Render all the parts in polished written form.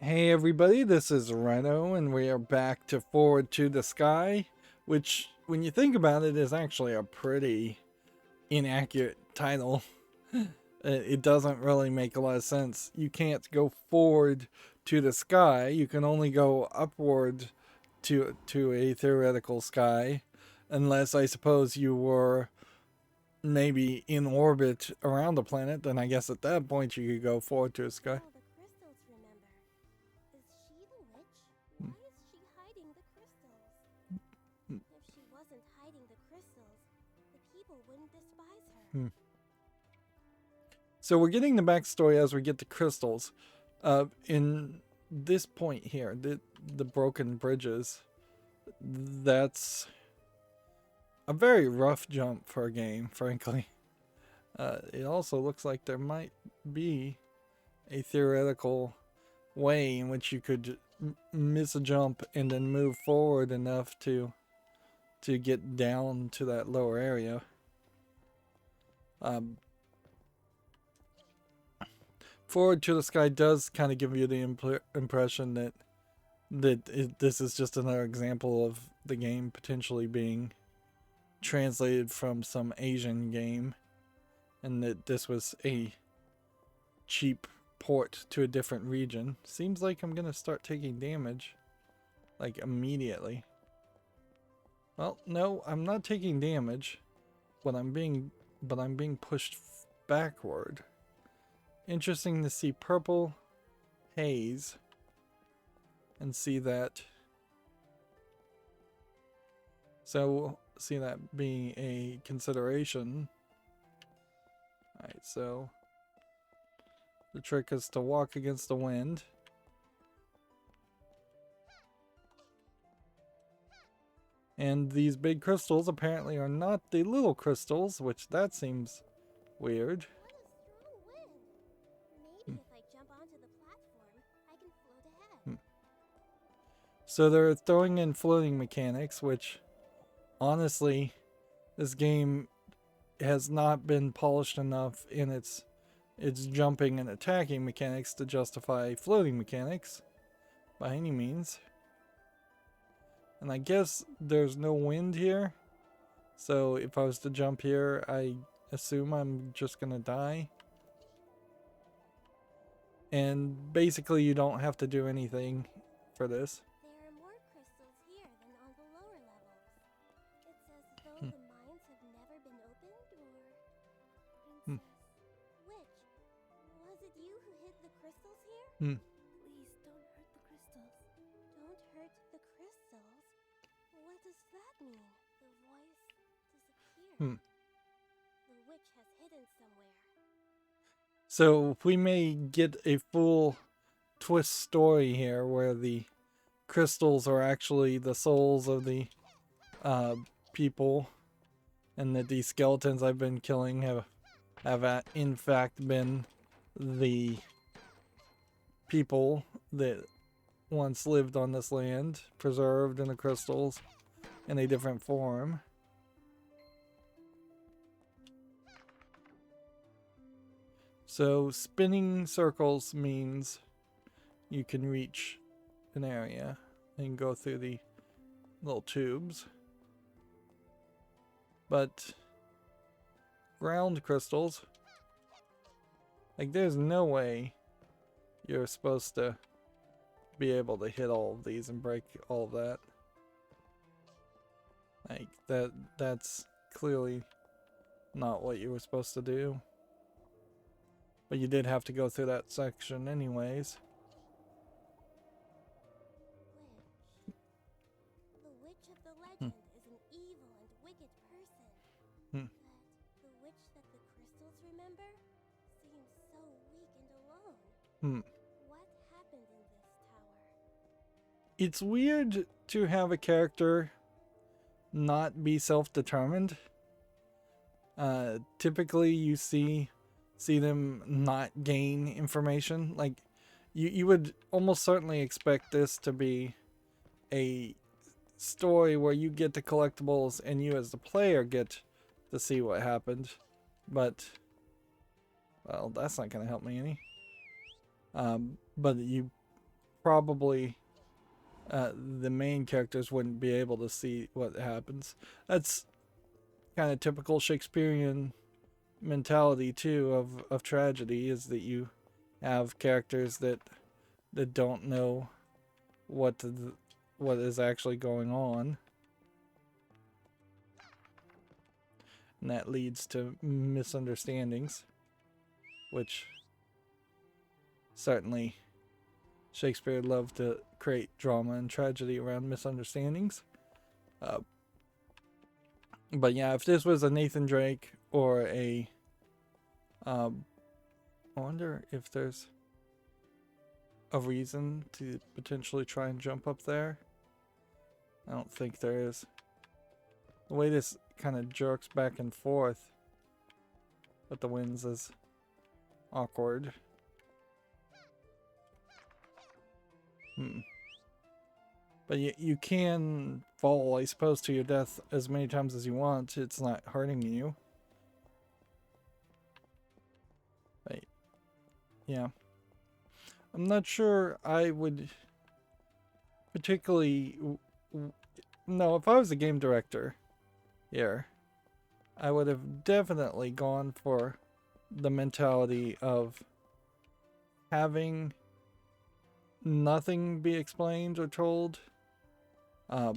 Hey everybody, this is Rydo, and we are back to Forward to the Sky, which, when you think about it, is actually a pretty inaccurate title. It doesn't really make a lot of sense. You can't go forward to the sky, you can only go upward to a theoretical sky, unless I suppose you were maybe in orbit around the planet, then I guess at that point you could go forward to the sky. Oh, the crystals, remember. Is she the witch? Why is she hiding the crystals? If she wasn't hiding the crystals, the people wouldn't despise her. Hmm. So we're getting the backstory as we get to crystals. In this point here, the broken bridges, that's a very rough jump for a game, frankly. It also looks like there might be a theoretical way in which you could miss a jump and then move forward enough to get down to that lower area. Forward to the Sky does kind of give you the impression that this is just another example of the game potentially being translated from some Asian game, and that this was a cheap port to a different region. Seems like I'm gonna start taking damage, like immediately. Well, no, I'm not taking damage, but I'm being pushed backward. Interesting to see purple haze and see that. So see that being a consideration. Alright, so the trick is to walk against the wind. And these big crystals apparently are not the little crystals, which that seems weird. What a strong wind. Maybe if I jump onto the platform, I can float ahead. So they're throwing in floating mechanics, which honestly, this game has not been polished enough in its jumping and attacking mechanics to justify floating mechanics by any means. And I guess there's no wind here, so if I was to jump here, I assume I'm just gonna die. And basically you don't have to do anything for this. There are more crystals here than on the lower levels. It's as though the mines have never been opened, or... Princess... Witch, was it you who hid the crystals here? Please, don't hurt the crystals. Don't hurt the crystals? What does that mean? The voice disappeared. The witch has hidden somewhere. So we may get a full twist story here where the crystals are actually the souls of the people, and that these skeletons I've been killing have in fact been the people that once lived on this land, preserved in the crystals in a different form. So spinning circles means you can reach an area and go through the little tubes. But ground crystals, like there's no way you're supposed to be able to hit all of these and break all of that. Like that's clearly not what you were supposed to do. But you did have to go through that section anyways. The witch of the legend is an evil and wicked person. But the witch that the crystals remember seems so weak and alone. What happened in this tower? It's weird to have a character not be self-determined. Typically you see them not gain information. Like you would almost certainly expect this to be a story where you get the collectibles and you as the player get to see what happened. But well, that's not gonna help me any. But you probably the main characters wouldn't be able to see what happens. That's kind of typical Shakespearean mentality too of tragedy, is that you have characters that don't know what is actually going on, and that leads to misunderstandings, which certainly Shakespeare loved to create drama and tragedy around misunderstandings. But yeah, if this was a Nathan Drake or a I wonder if there's a reason to potentially try and jump up there. I don't think there is. The way this kind of jerks back and forth with the winds is awkward. But you can fall, I suppose, to your death as many times as you want. It's not hurting you. But yeah. I'm not sure I would particularly... No, if I was a game director here, I would have definitely gone for the mentality of having nothing be explained or told to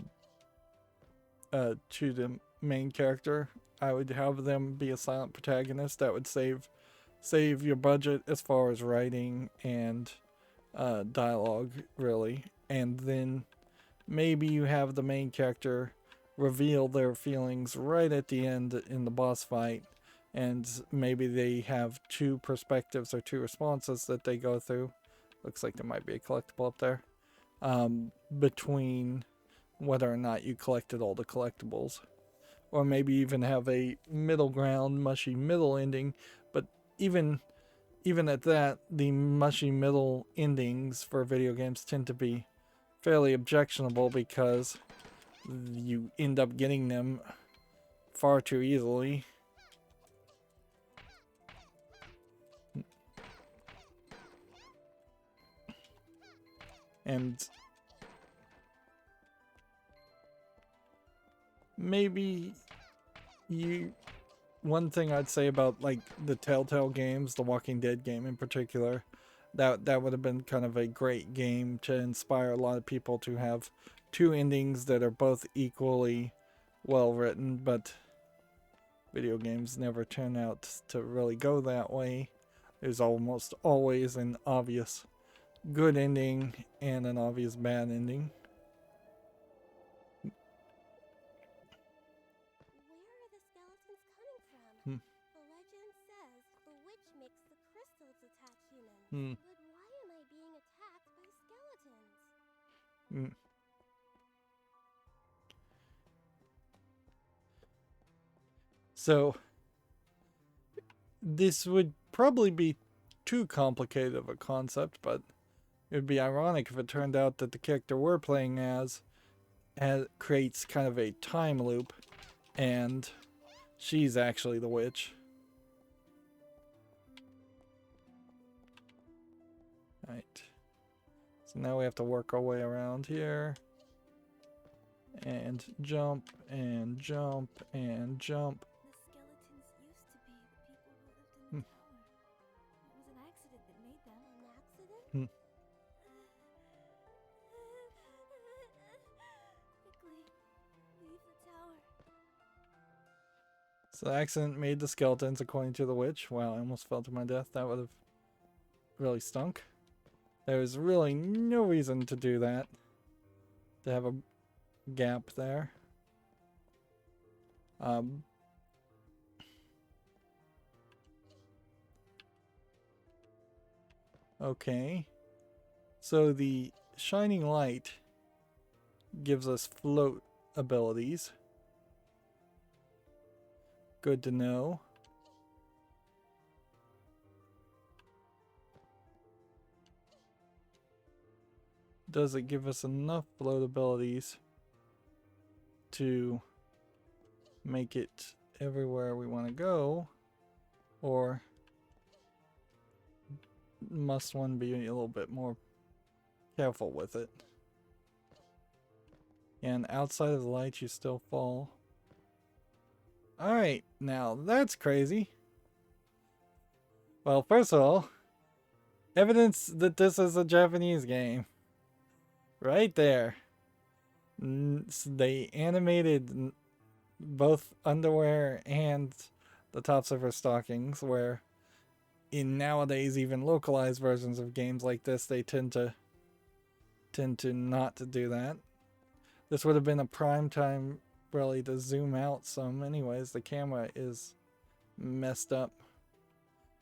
the main character. I would have them be a silent protagonist. That would save your budget as far as writing and dialogue, really. And then maybe you have the main character reveal their feelings right at the end in the boss fight, and maybe they have two perspectives or two responses that they go through. Looks like there might be a collectible up there. Between whether or not you collected all the collectibles. Or maybe even have a middle ground, mushy middle ending. But even at that, the mushy middle endings for video games tend to be fairly objectionable because you end up getting them far too easily. And maybe one thing I'd say about like the Telltale games, the Walking Dead game in particular, that would have been kind of a great game to inspire a lot of people to have two endings that are both equally well written, but video games never turn out to really go that way. There's almost always an obvious good ending and an obvious bad ending. Where are the skeletons coming from? The legend says the witch makes the crystals attack humans. But why am I being attacked by skeletons? So this would probably be too complicated of a concept, but it would be ironic if it turned out that the character we're playing as creates kind of a time loop, and she's actually the witch. Right. So now we have to work our way around here. And jump, and jump, and jump. The skeletons used to be the people who lived in the tower. It was an accident that made them. An accident? Quickly, leave the tower. So the accident made the skeletons, according to the witch. Wow, I almost fell to my death. That would have really stunk. There was really no reason to do that. To have a gap there. Okay. So the shining light gives us float abilities. Good to know. Does it give us enough float abilities to make it everywhere we want to go? Or must one be a little bit more careful with it. And outside of the light, you still fall. Alright, now that's crazy. Well, first of all, evidence that this is a Japanese game. Right there. They animated both underwear and the tops of her stockings, where in nowadays even localized versions of games like this, they tend to not to do that. This would have been a prime time really to zoom out some. Anyways, the camera is messed up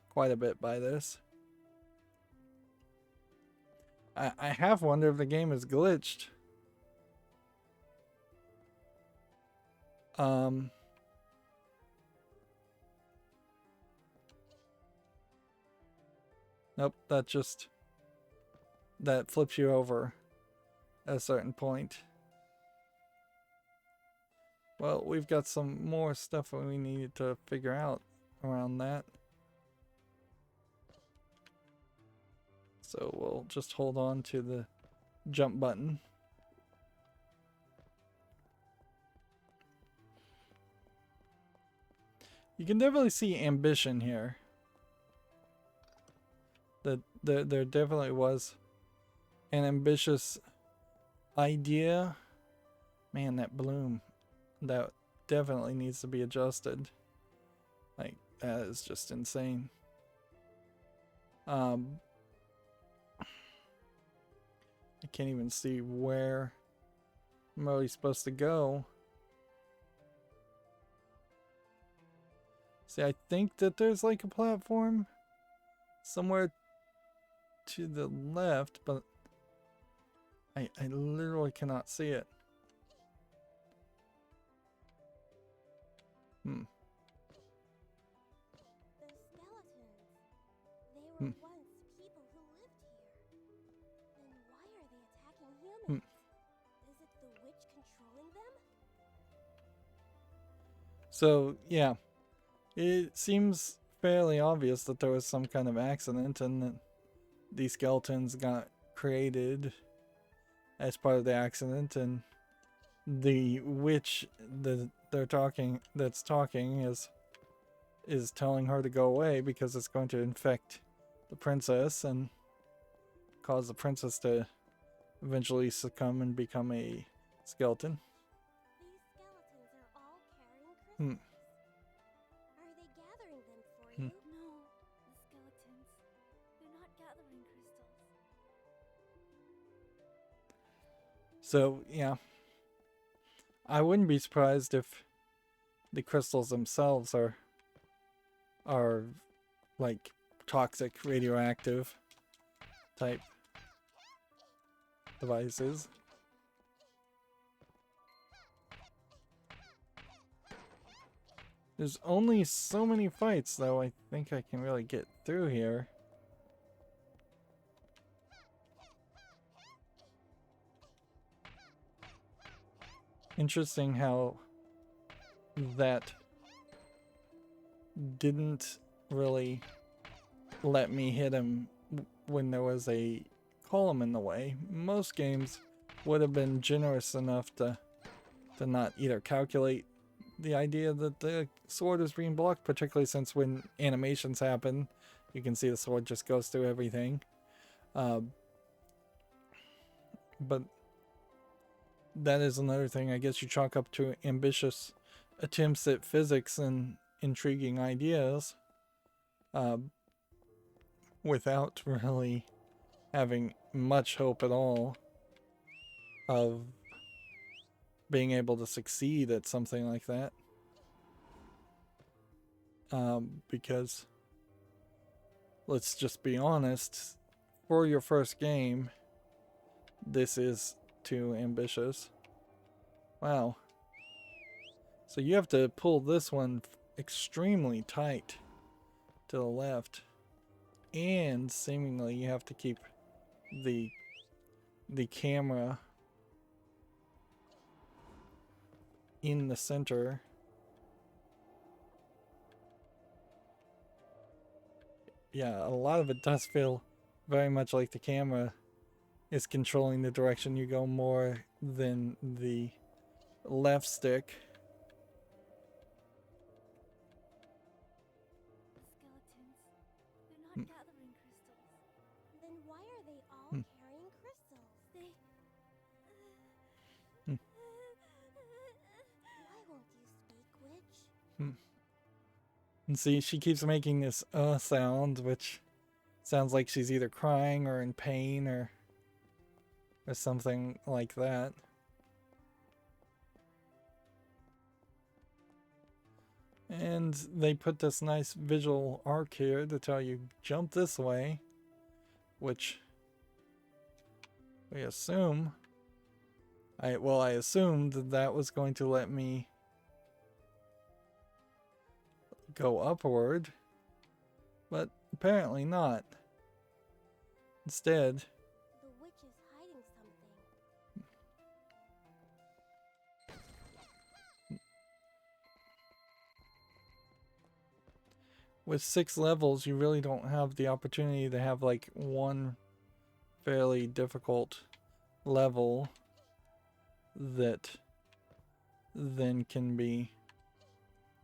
quite a bit by this. I have wondered if the game is glitched. Nope, that flips you over at a certain point. Well, we've got some more stuff that we needed to figure out around that. So we'll just hold on to the jump button. You can definitely see ambition here. That there definitely was an ambitious idea. Man, that bloom, that definitely needs to be adjusted. Like, that is just insane. I can't even see where I'm really supposed to go. See, I think that there's like a platform somewhere to the left, but I literally cannot see it. The skeletons. They were once people who lived here. Then why are they attacking humans? Is it the witch controlling them? So, yeah. It seems fairly obvious that there was some kind of accident and that these skeletons got created as part of the accident, and the witch that that's talking is telling her to go away because it's going to infect the princess and cause the princess to eventually succumb and become a skeleton. These skeletons are all carrying crystals. Are they gathering them for you? No, the skeletons. They're not gathering crystals. So, yeah. I wouldn't be surprised if the crystals themselves are like toxic radioactive type devices. There's only so many fights though I think I can really get through here. Interesting how that didn't really let me hit him when there was a column in the way. Most games would have been generous enough to not either calculate the idea that the sword is being blocked, particularly since when animations happen, you can see the sword just goes through everything. But that is another thing I guess you chalk up to ambitious attempts at physics and intriguing ideas, without really having much hope at all of being able to succeed at something like that. Because let's just be honest, for your first game, this is too ambitious. Wow. So you have to pull this one extremely tight to the left, and seemingly you have to keep the camera in the center. Yeah, a lot of it does feel very much like the camera is controlling the direction you go more than the left stick. Skeletons. They're not gathering crystals. Then why are they all Hmm. carrying crystals? They... Hmm. Why won't you speak, witch? And see, she keeps making this sound, which sounds like she's either crying or in pain or something like that. And they put this nice visual arc here to tell you jump this way, which we assume I assumed that was going to let me go upward, but apparently not. Instead, The witch is hiding something. with 6 levels, you really don't have the opportunity to have like one fairly difficult level that then can be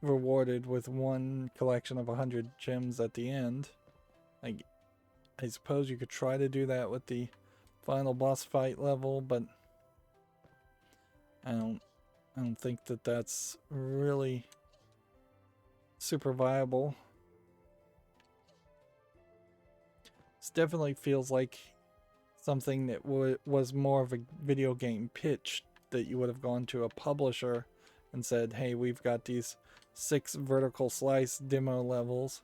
rewarded with one collection of 100 gems at the end. I suppose you could try to do that with the final boss fight level, but I don't think that that's really super viable. This definitely feels like something that was more of a video game pitch, that you would have gone to a publisher and said, hey, we've got these 6 vertical slice demo levels.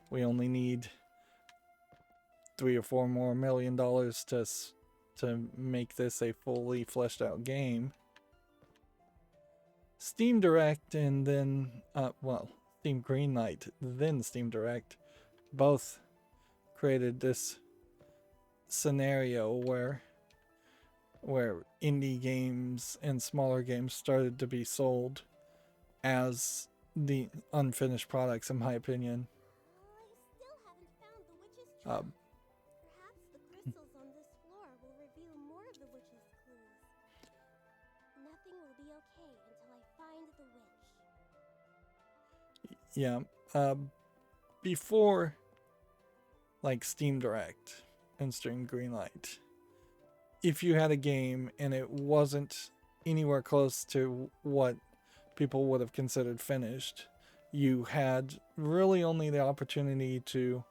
We only need $3 or $4 more million to make this a fully fleshed out game. Steam Direct and then, Steam Greenlight, then Steam Direct, both created this scenario where indie games and smaller games started to be sold as the unfinished products, in my opinion. I still haven't found the witch's trap. Perhaps the crystals on this floor will reveal more of the witch's clues. Nothing will be okay until I find the witch. Yeah, before like Steam Direct and Steam Greenlight, if you had a game and it wasn't anywhere close to what people would have considered finished, you had really only the opportunity to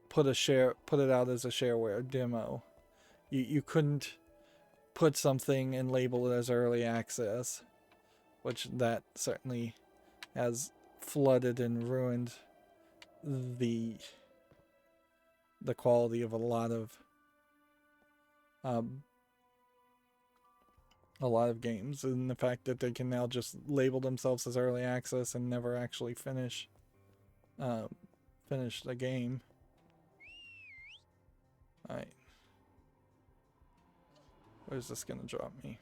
put it out as a shareware demo. You couldn't put something and label it as early access, which that certainly has flooded and ruined the quality of a lot of games, and the fact that they can now just label themselves as early access and never actually finish the game. Alright. Where's this gonna drop me?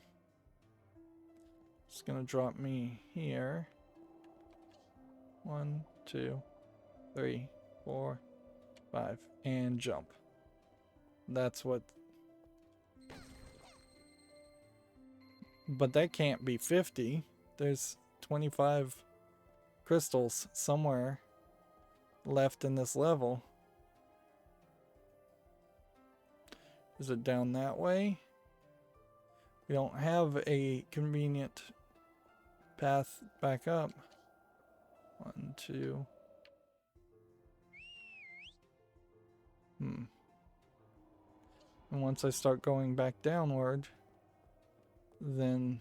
It's gonna drop me here. 1, 2, 3, 4, 5, and jump. That's what. But that can't be 50. There's 25 crystals somewhere left in this level. Is it down that way? We don't have a convenient path back up. 1, 2. And once I start going back downward, then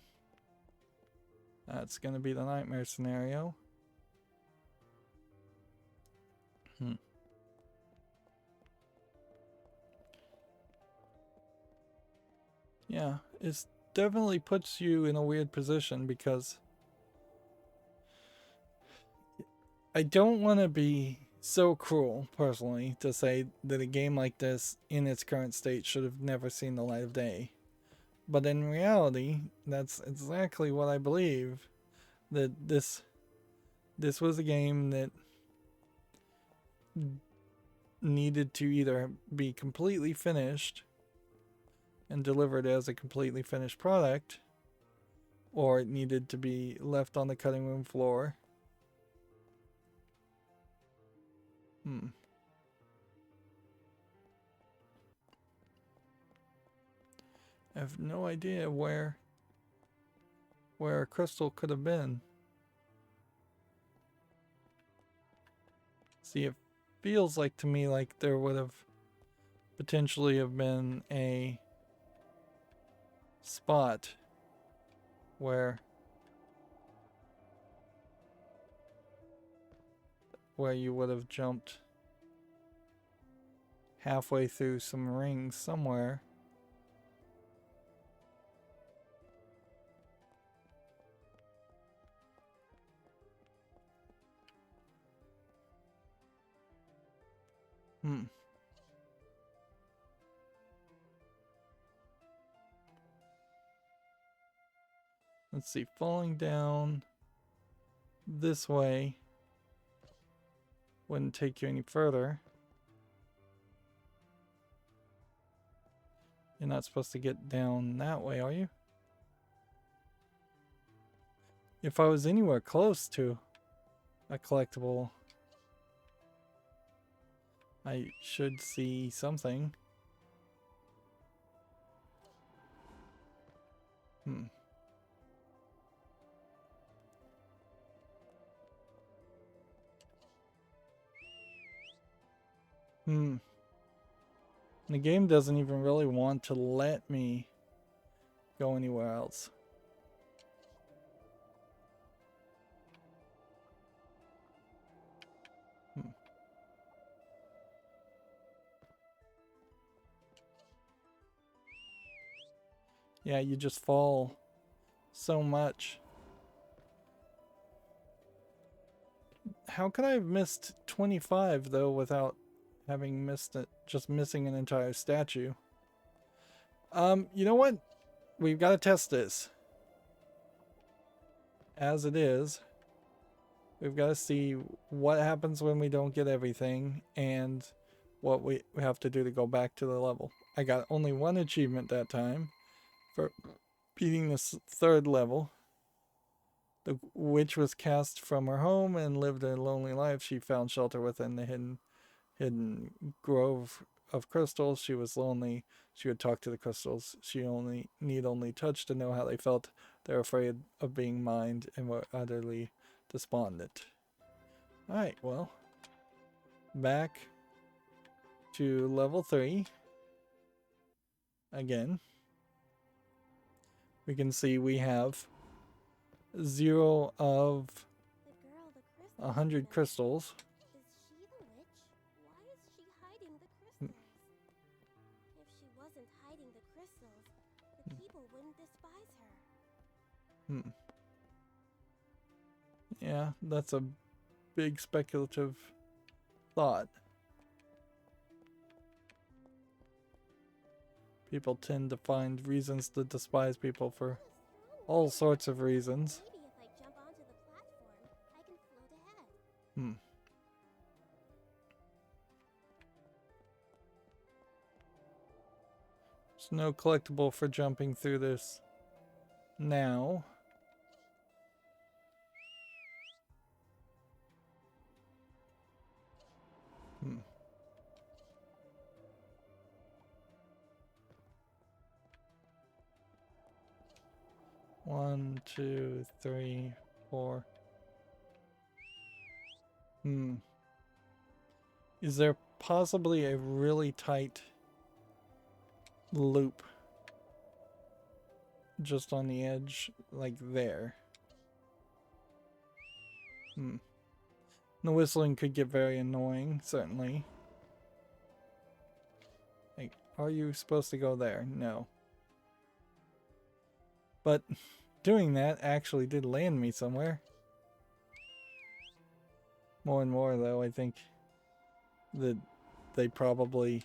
that's going to be the nightmare scenario. Yeah, it definitely puts you in a weird position, because I don't want to be so cruel, personally, to say that a game like this in its current state should have never seen the light of day. But in reality, that's exactly what I believe. That this was a game that needed to either be completely finished and delivered as a completely finished product, or it needed to be left on the cutting room floor. I have no idea where a crystal could have been. See, it feels like to me like there would have potentially have been a spot where you would have jumped halfway through some rings somewhere. Let's see, falling down this way wouldn't take you any further. You're not supposed to get down that way, are you? If I was anywhere close to a collectible, I should see something. The game doesn't even really want to let me go anywhere else. Yeah, you just fall so much. How could I have missed 25 though without having missed it, just missing an entire statue? You know what? We've got to test this. As it is, we've got to see what happens when we don't get everything and what we have to do to go back to the level. I got only one achievement that time for beating this third level. The witch was cast from her home and lived a lonely life. She found shelter within the hidden grove of crystals. She was lonely. She would talk to the crystals. She need only touch to know how they felt. They're afraid of being mined and were utterly despondent. Alright, well, back to level 3 again. We can see we have 0 of 100 crystals. Is she the witch? Why is she hiding the crystals? If she wasn't hiding the crystals, the people wouldn't despise her. Yeah, that's a big speculative thought. People tend to find reasons to despise people for all sorts of reasons. Maybe if I jump onto the platform, I can float ahead. There's no collectible for jumping through this now. One, two, three, four. Is there possibly a really tight loop just on the edge, like there? The whistling could get very annoying, certainly. Like, are you supposed to go there? No. But doing that actually did land me somewhere. More and more, though, I think that they probably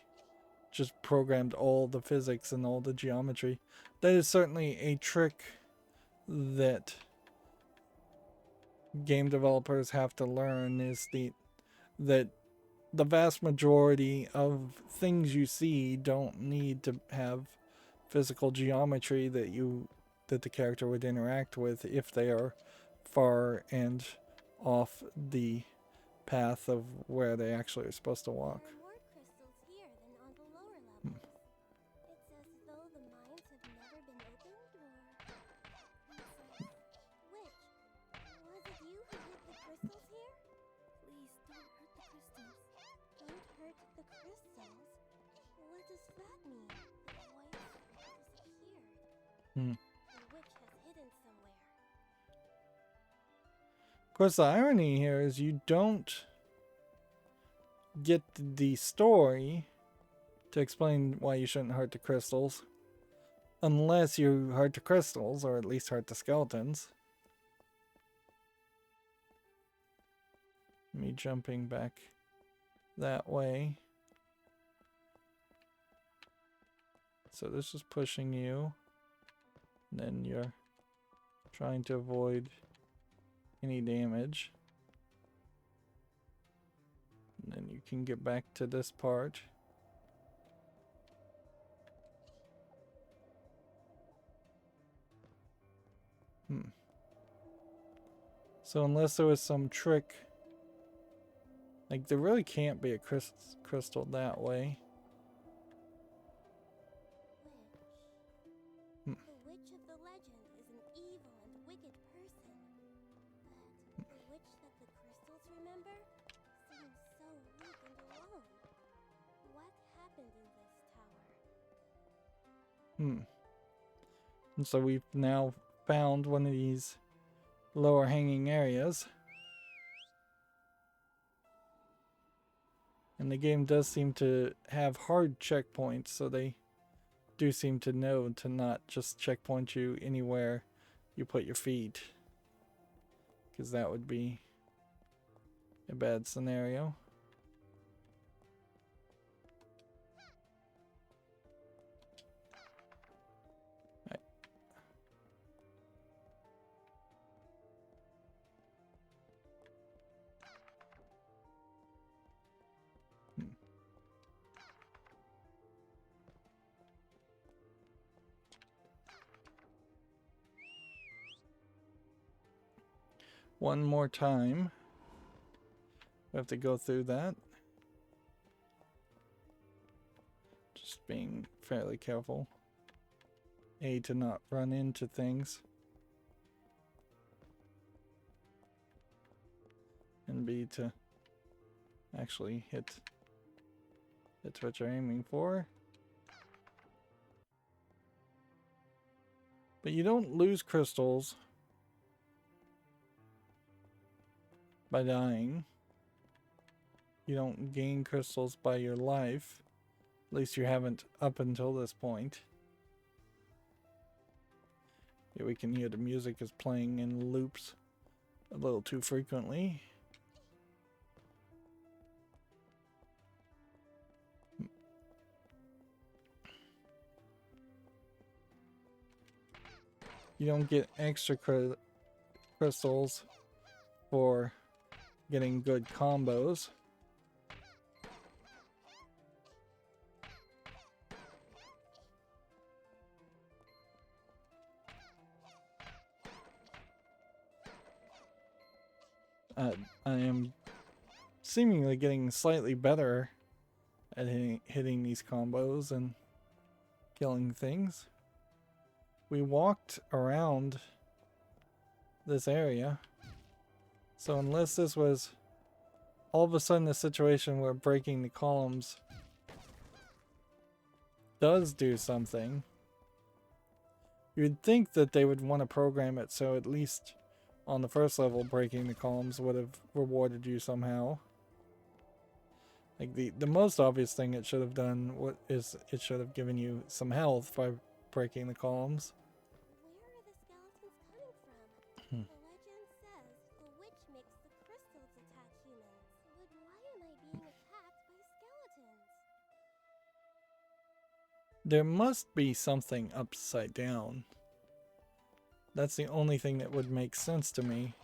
just programmed all the physics and all the geometry. That is certainly a trick that game developers have to learn, is that the vast majority of things you see don't need to have physical geometry that the character would interact with if they are far and off the path of where they actually are supposed to walk. There are more crystals here than on the lower levels. It's as though the mines have never been opened, or... Princess, which? Was it you who hid the crystals here? Please don't hurt the crystals. Don't hurt the crystals? What does that mean? The voice disappeared. The witch has hidden somewhere. Of course, the irony here is you don't get the story to explain why you shouldn't hurt the crystals unless you hurt the crystals, or at least hurt the skeletons. Me jumping back that way. So this is pushing you. And then you're trying to avoid any damage. And then you can get back to this part. So unless there was some trick, like there really can't be a crystal that way. The witch of the legend is an evil and wicked person. But the witch that the crystals remember seems so weak and alone. What happened in this tower? And so we've now found one of these lower hanging areas. And the game does seem to have hard checkpoints, so they do seem to know to not just checkpoint you anywhere you put your feet, because that would be a bad scenario. Right. One more time. We have to go through that. Just being fairly careful. A, to not run into things. And B, to actually hit what you're aiming for. But you don't lose crystals by dying. You don't gain crystals by your life. At least you haven't up until this point. Here we can hear the music is playing in loops a little too frequently. You don't get extra crystals for getting good combos. I am seemingly getting slightly better at hitting these combos and killing things. We walked around this area, so unless this was all of a sudden a situation where breaking the columns does do something, you'd think that they would want to program it so at least on the first level breaking the columns would have rewarded you somehow. Like the most obvious thing it should have done is it should have given you some health by breaking the columns. Where are the skeletons coming from? The legend says the witch makes the crystals attack humans. But why am I being attacked by skeletons? There must be something upside down. That's the only thing that would make sense to me,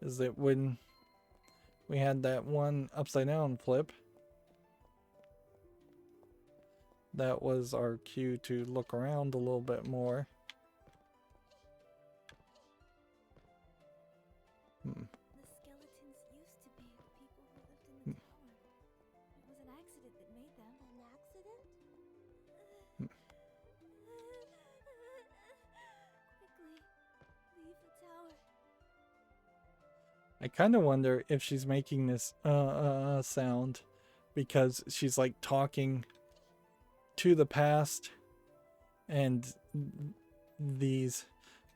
is that when we had that one upside down flip, that was our cue to look around a little bit more. The skeletons used to be the people who lived in the tower. It was an accident that made them. An accident? Quickly, leave the tower. I kind of wonder if she's making this sound because she's like talking to the past and these,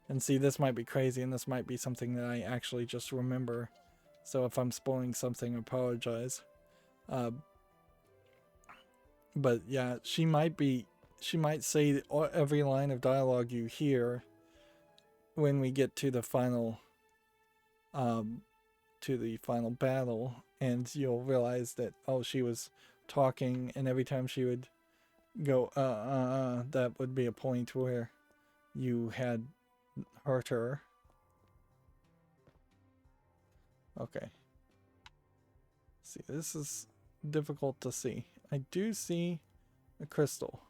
and see, this might be crazy and this might be something that I actually just remember, so if I'm spoiling something, I apologize. But yeah, she might say every line of dialogue you hear when we get to the final battle, and you'll realize that, oh, she was talking, and every time she would go that would be a point where you had hurt her. Okay. See, this is difficult to see. I do see a crystal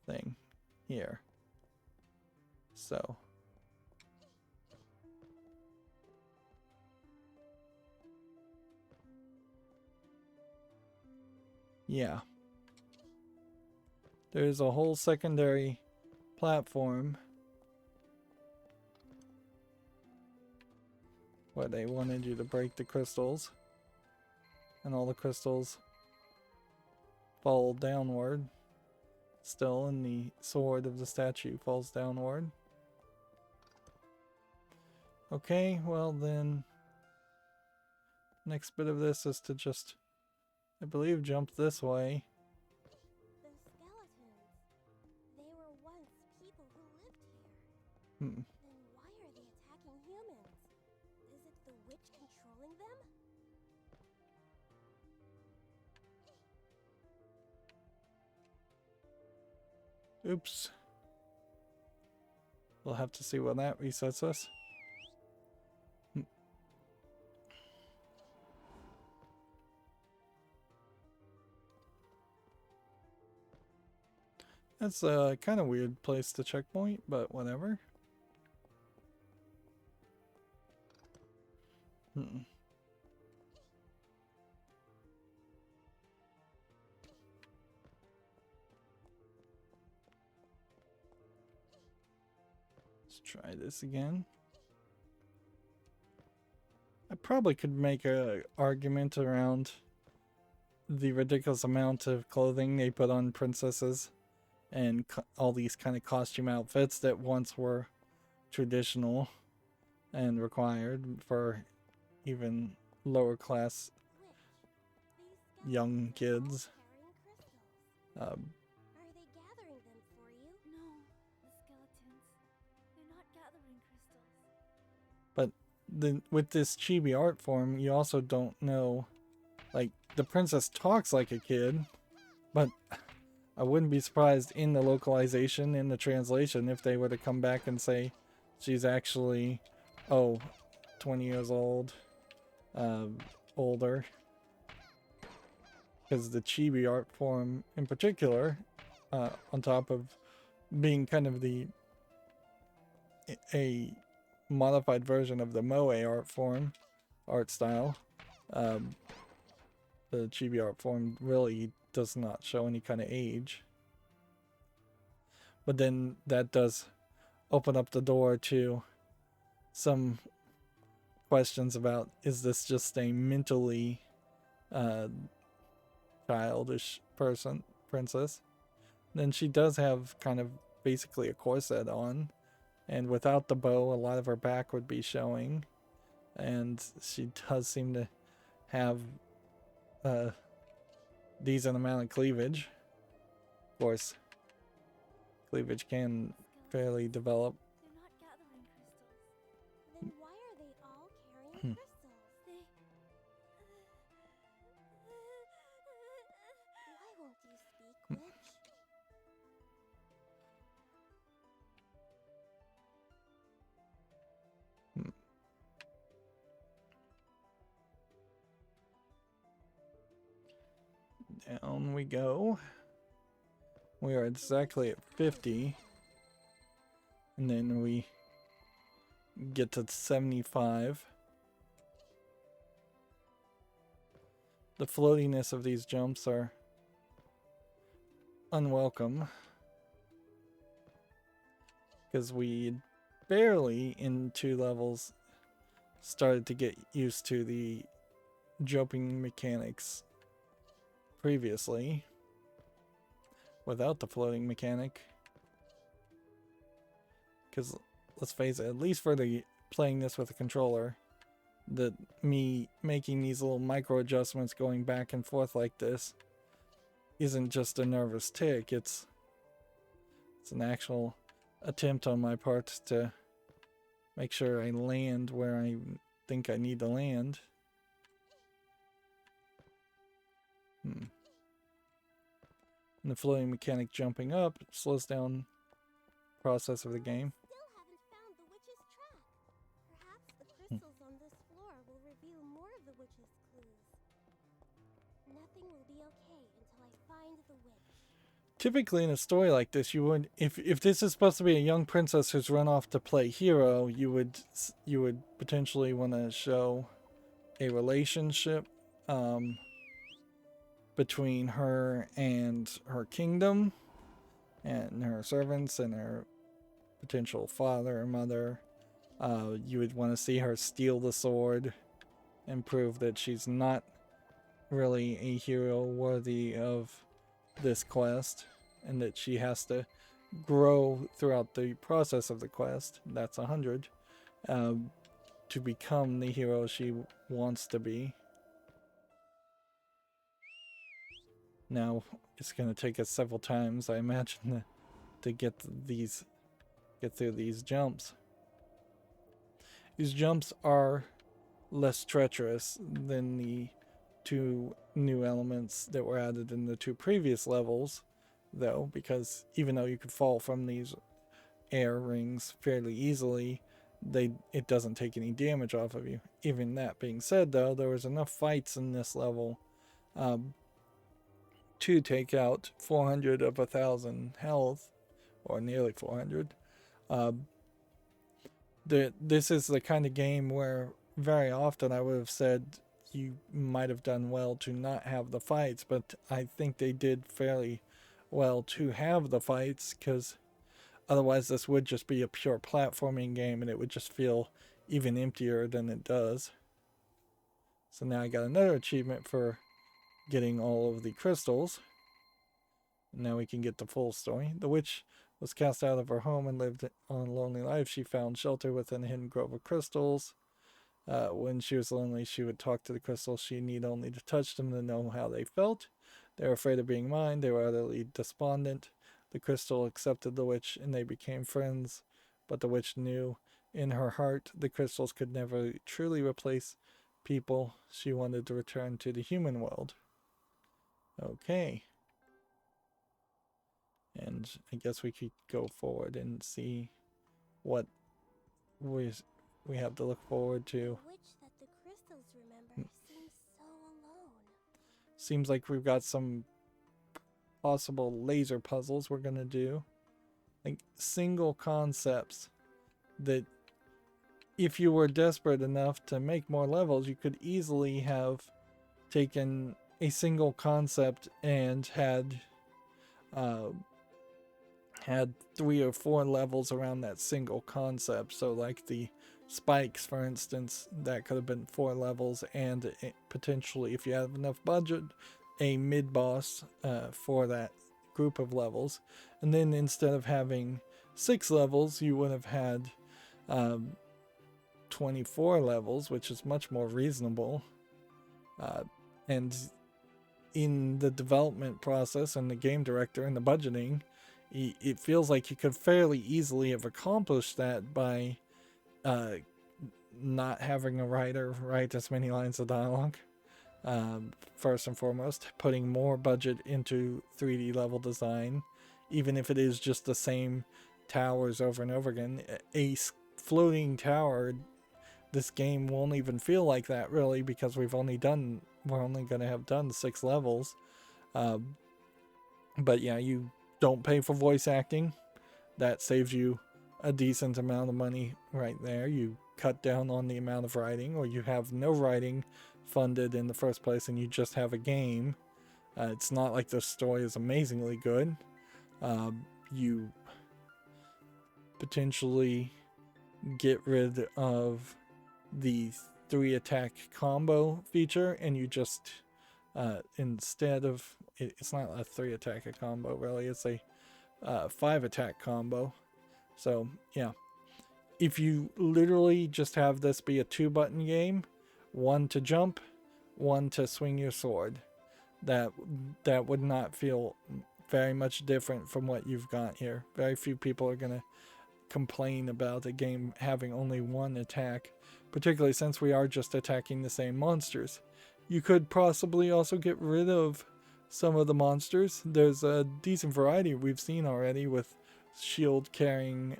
thing here. So yeah. There's a whole secondary platform where they wanted you to break the crystals, and all the crystals fall downward still, and the sword of the statue falls downward. Okay, well then, next bit of this is to just, I believe, jump this way. The skeletons. They were once people who lived here. Hmm. Then why are they attacking humans? Is it the witch controlling them? Oops. We'll have to see when that resets us. That's a kind of weird place to checkpoint, but whatever. Let's try this again. I probably could make a argument around the ridiculous amount of clothing they put on princesses and all these kind of costume outfits that once were traditional and required for even lower class Witch, these young skeletons kids. are all carrying crystals. Are they gathering them for you? No, the skeletons. They're not gathering crystals. But then with this chibi art form, you also don't know, like, the princess talks like a kid, but I wouldn't be surprised in the localization, in the translation, if they were to come back and say she's actually, 20 years old, older. Because the chibi art form in particular, on top of being kind of a modified version of the moe art style, the chibi art form really does not show any kind of age. But then that does open up the door to some questions about, is this just a mentally childish princess? Then she does have kind of basically a corset on, and without the bow, a lot of her back would be showing, and she does seem to have decent amount of cleavage. Of course, cleavage can fairly develop. They're not gathering crystals. Then why are they all carrying crystals? They... Why won't you speak, witch? Down we go. We are exactly at 50. And then we get to 75. The floatiness of these jumps are unwelcome, because we barely in 2 levels started to get used to the jumping mechanics previously without the floating mechanic. Because let's face it, at least for the playing this with a controller, that me making these little micro adjustments going back and forth like this isn't just a nervous tick. It's an actual attempt on my part to make sure I land where I think I need to land. And the floating mechanic jumping up slows down the process of the game. Still haven't found the witch's track. Perhaps the crystals on this floor will reveal more of the witch's clues. Nothing will be okay until I find the witch. Typically in a story like this, you would, if this is supposed to be a young princess who's run off to play hero, you would potentially want to show a relationship between her and her kingdom and her servants and her potential father or mother. You would want to see her steal the sword and prove that she's not really a hero worthy of this quest, and that she has to grow throughout the process of the quest. That's 100 to become the hero she wants to be. Now it's going to take us several times, I imagine, to get through these jumps. These jumps are less treacherous than the 2 new elements that were added in the 2 previous levels, though, because even though you could fall from these air rings fairly easily, it doesn't take any damage off of you. Even that being said, though, there was enough fights in this level to take out 400 of 1,000 health, or nearly 400. This is the kind of game where very often I would have said you might have done well to not have the fights, but I think they did fairly well to have the fights, because otherwise this would just be a pure platforming game and it would just feel even emptier than it does. So now I got another achievement for getting all of the crystals. Now we can get the full story. The witch was cast out of her home and lived on a lonely life. She found shelter within a hidden grove of crystals. When she was lonely, she would talk to the crystals. She need only to touch them to know how they felt. They were afraid of being mined. They were utterly despondent. The crystal accepted the witch and they became friends. But the witch knew in her heart the crystals could never truly replace people. She wanted to return to the human world. Okay. And I guess we could go forward and see what we have to look forward to. The witch that the crystals remember seems so alone. Seems like we've got some possible laser puzzles we're gonna do. Like single concepts that if you were desperate enough to make more levels, you could easily have taken a single concept and had 3 or 4 levels around that single concept. So like the spikes, for instance, that could have been 4 levels, and potentially, if you have enough budget, a mid-boss for that group of levels. And then instead of having 6 levels, you would have had 24 levels, which is much more reasonable. And in the development process and the game director and the budgeting, it feels like you could fairly easily have accomplished that by not having a writer write as many lines of dialogue. First and foremost, putting more budget into 3D level design, even if it is just the same towers over and over again. A floating tower, this game won't even feel like that really, because we're only going to have done 6 levels. But yeah, you don't pay for voice acting. That saves you a decent amount of money right there. You cut down on the amount of writing, or you have no writing funded in the first place and you just have a game. It's not like the story is amazingly good. You potentially get rid of the 3 attack combo feature, and you just instead of it's not a 3 attack combo really, it's a 5 attack combo. So yeah, if you literally just have this be a 2-button game, 1 to jump, 1 to swing your sword, that would not feel very much different from what you've got here. Very few people are gonna complain about a game having only 1 attack, particularly since we are just attacking the same monsters. You could possibly also get rid of some of the monsters. There's a decent variety we've seen already with shield carrying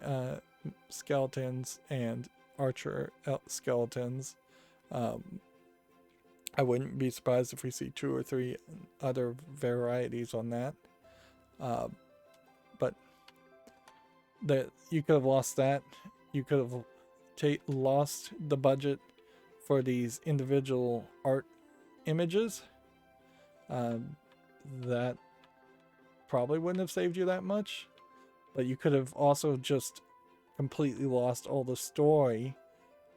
skeletons and archer skeletons. I wouldn't be surprised if we see 2 or 3 other varieties on that. But that you could have lost that. You could have lost the budget for these individual art images. That probably wouldn't have saved you that much. But you could have also just completely lost all the story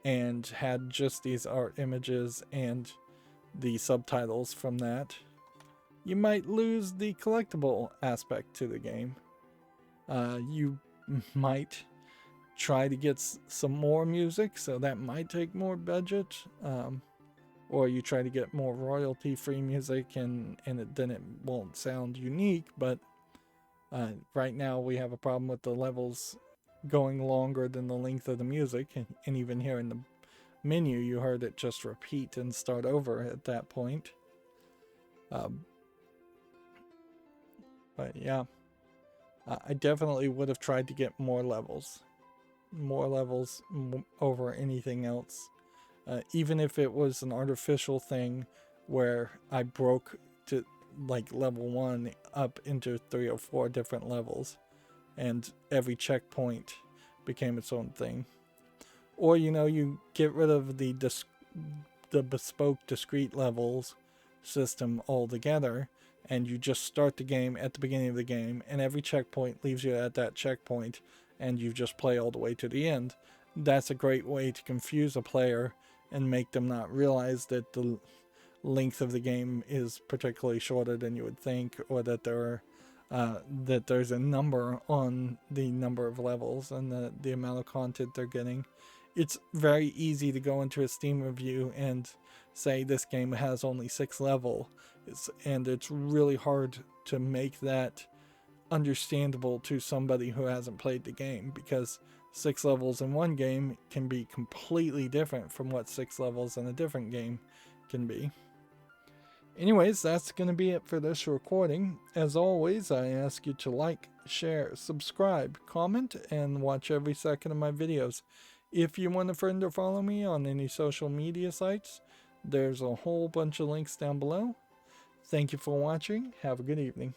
and had just these art images and the subtitles from that. You might lose the collectible aspect to the game. You might try to get some more music, so that might take more budget. Or you try to get more royalty-free music, and then it won't sound unique. But right now we have a problem with the levels going longer than the length of the music, and even here in the menu you heard it just repeat and start over at that point. But yeah, I definitely would have tried to get more levels over anything else. Even if it was an artificial thing where I broke to like level 1 up into 3 or 4 different levels, and every checkpoint became its own thing. Or, you know, you get rid of the bespoke discrete levels system altogether, and you just start the game at the beginning of the game, and every checkpoint leaves you at that checkpoint, and you just play all the way to the end. That's a great way to confuse a player and make them not realize that the length of the game is particularly shorter than you would think, or that there's a number on the number of levels and the amount of content they're getting. It's very easy to go into a Steam review and say this game has only 6 levels, and it's really hard to make that understandable to somebody who hasn't played the game, because 6 levels in one game can be completely different from what 6 levels in a different game can be. Anyways, that's going to be it for this recording. As always, I ask you to like, share, subscribe, comment, and watch every second of my videos. If you want a friend or follow me on any social media sites, there's a whole bunch of links down below. Thank you for watching. Have a good evening.